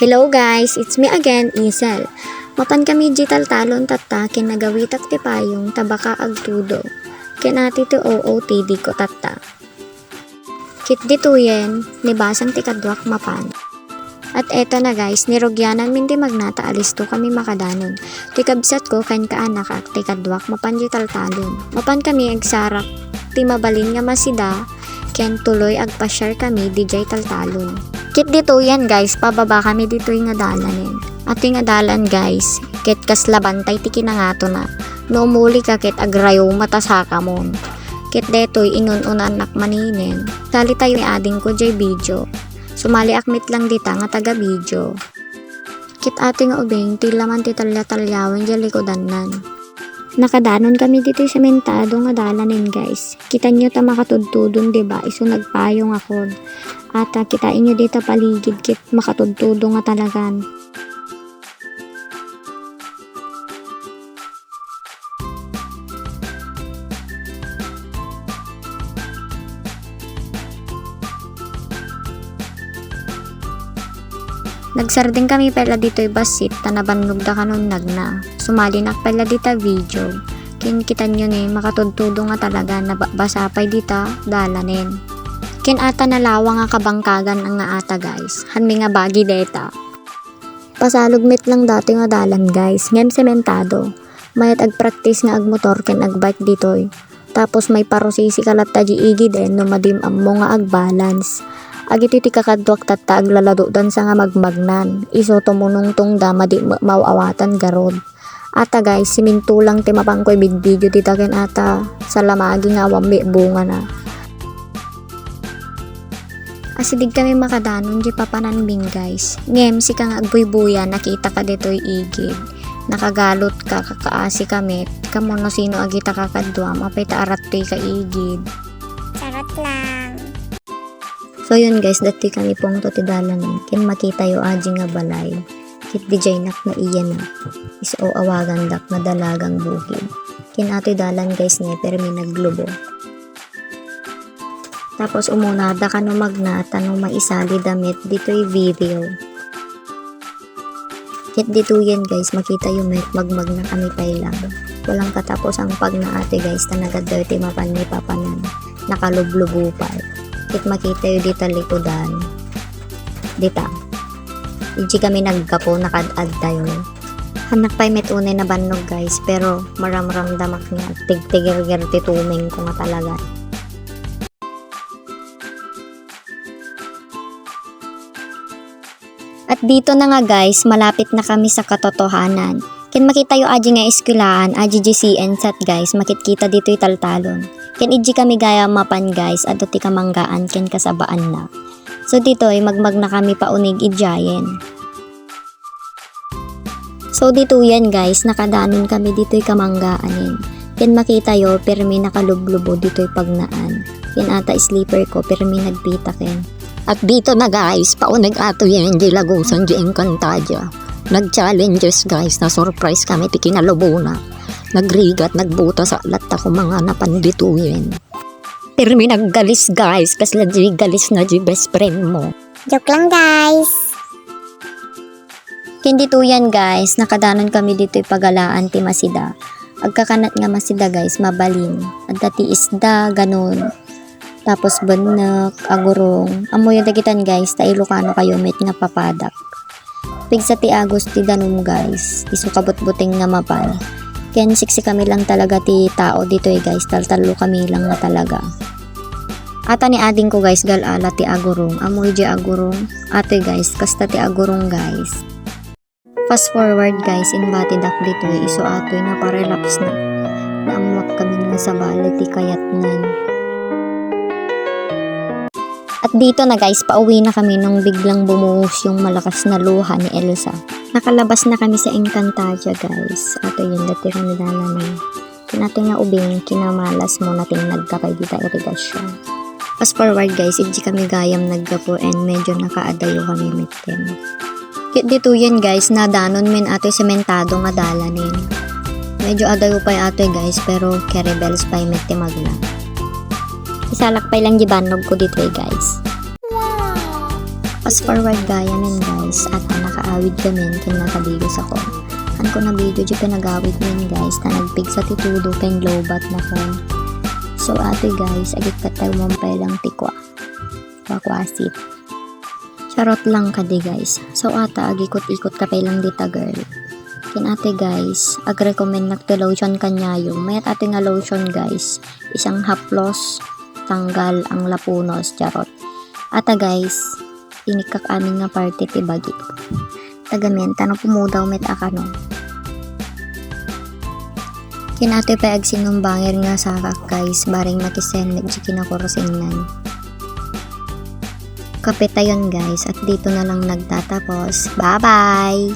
Hello guys, it's me again, Isel. Mapan kami digital talon tatta kinagawitak ti payong tabaka agtudo. Kinati ti OOTD ko tatta. Kit dituyen, nibasang ti kadwak mapan. At eto na guys, nirogyanan min ti magnata alisto kami makadanon. Ti kabsat ko kan kaanak ak ti kadwak mapan digital talon. Mapan kami agsarak ti mabalin nga masida, ken tuloy agpa-share kami DJ taltalon. Kit dito yan guys, pababa kami dito yung adalanin. At yung adalan guys, kit kas labantay ti kinangato na. No muli ka kit agrayo matasaka mon. Kit detoy inun-unan nak maninin. Sali tayo yung ading ko jay video. Sumali akmit lang dita nga taga video. Kit ating ubing ti laman ti talya-talyawan jay likodan nan. Nakadanon kami dito sa sementado nga dalanin guys. Kita nyo ta makatudtudon diba? Iso nagpayong ako. At kitain nyo dito paligid kit makatudtudo nga talagan. Nagsarding kami pala dito'y basit tanabannog da kanon nagna. Sumali na pala dita video. Kita nyo ni makatudtudo nga talaga na basapay dita dalanin. Kin ata nalawa nga kabangkagan ang nga ata guys. Hanmi nga bagi deta. Pasalugmit lang dati nga dalan guys. Ngem sementado. Mayat ag-practice nga ag-motor ken ag-bike ditoy. Tapos may parosisi kalat taji igi den no madim ammo nga ag-balance. Agiti ti kakadwak tatta aglalado dan sa nga magmagnan. Iso tumunong tong dama di mawawatan garod. Ata guys, siminto lang ti mapangkoy video dita ken ata sa lamagi nga wambi bunga na. Asidig kami makadanon di papananbing guys. Ngem si kang agbuybuya nakita ka dito'y igid. Nakagalot ka kakaasi kami. Kamo no sino agita kakadwa mapay taarat to'y kaigid. Charot lang. So yun guys, dati kami pong to ti dalanan. Ken makita yo aji nga balay. Kit dijay nak na iyan na. Is o awagan dak na dalagang bukid. Ken ato dalan guys nga permi naglubo. Tapos umunada ka no magnata no maisali damit dito'y video. Kit dito yan guys, makita yung magmag na kami pailang. Walang katapos ang pag na ate guys, tanaga dirty mapan ni papanan. Nakalublubo pa. Kit makita yung dita likodan. Dita. Iji kami naggapo, nakad-ad tayo. Hanak pa'y metunay na banog guys, pero maramram damak niya. Tig-tigir-gir tituming ko nga talaga. At dito na nga guys, malapit na kami sa katotohanan. Ken makita yung aji nga eskulaan, aji GCN sat guys, makitkita dito yung taltalon. Ken iji kami gaya mapan guys, at ti kamanggaan ken kasabaan na. So dito ay magmag na kami paunig ijayen. So dito yan guys, nakadanon kami dito yung kamanggaanin. Ken makita yo, permi nakalublubo dito yung pagnaan. Ken ata sleeper ko, permi nagpita ken. At dito na guys, paunig ato yan di lagusan di Encantadia. Nag-challenges guys, na surprise kami ti kinalubo na. Nagrigat, nagbuta sa alat ako mga napandituyin. Pirmi naggalis guys, kasla di galis na di best friend mo. Joke lang guys. Hindi to yan guys, nakadanon kami dito yung pagalaan ti masida. Agkakanat nga masida guys, mabalin. At dati isda, ganon. Tapos banak, agurong. Amoy yung dagitan guys, ta Ilocano kayo met nga papadak. Pigsa ti Agos ti danum guys, iso kabot-buting nga mapal. Ken siksi kami lang talaga ti tao dito guys, taltalo kami lang na talaga. Ata ni ading ko guys, galala ti agurong. Amoy di agurong. Ate guys, kasta ti agurong guys. Fast forward guys, inbati dak dito iso atoy na parelaps na. Naamuak kami nga sa bali ti kayatnan. At dito na guys, pauwi na kami nung biglang bumuhos yung malakas na luha ni Elsa. Nakalabas na kami sa Encantadia guys. Ato yun, dati kami dalanan. Kinating na ubing, kinamalas mo nating nagkapay dita irigasyon. Fast forward guys, hindi kami gayam naggapo and medyo nakaadayo kami mitin. Dito yan guys, nadanon min ato sementado nga dalanin. Medyo adayo pa ato guys, pero kerebels pa yung magna. Isalakpay lang gibanog ko dito guys. Fast forward gaya nun guys. guys at nakaawid kami kin nakadigos ako. An ko na video di pinagawid min guys na nagpig sa titudo ken lobat na ko. So ate guys, agit kataw mampay lang tikwa. Wakwasit. Charot lang kadi guys. So ata agikot-ikot ka lang dita girl. Kin ate guys, ag-recommend nagti lotion kanyayo. Mayat ate nga lotion guys. Isang haplos tanggal ang lapunos, charot. Ata guys, inikak amin nga party ti bagi. Tagamen, tanong pumudaw met akano. Kinate pa ag sinumbangir nga sakak guys, baring makisen nag kinakurasingnan. Kape tayon guys, at dito na lang nagtatapos. Bye-bye!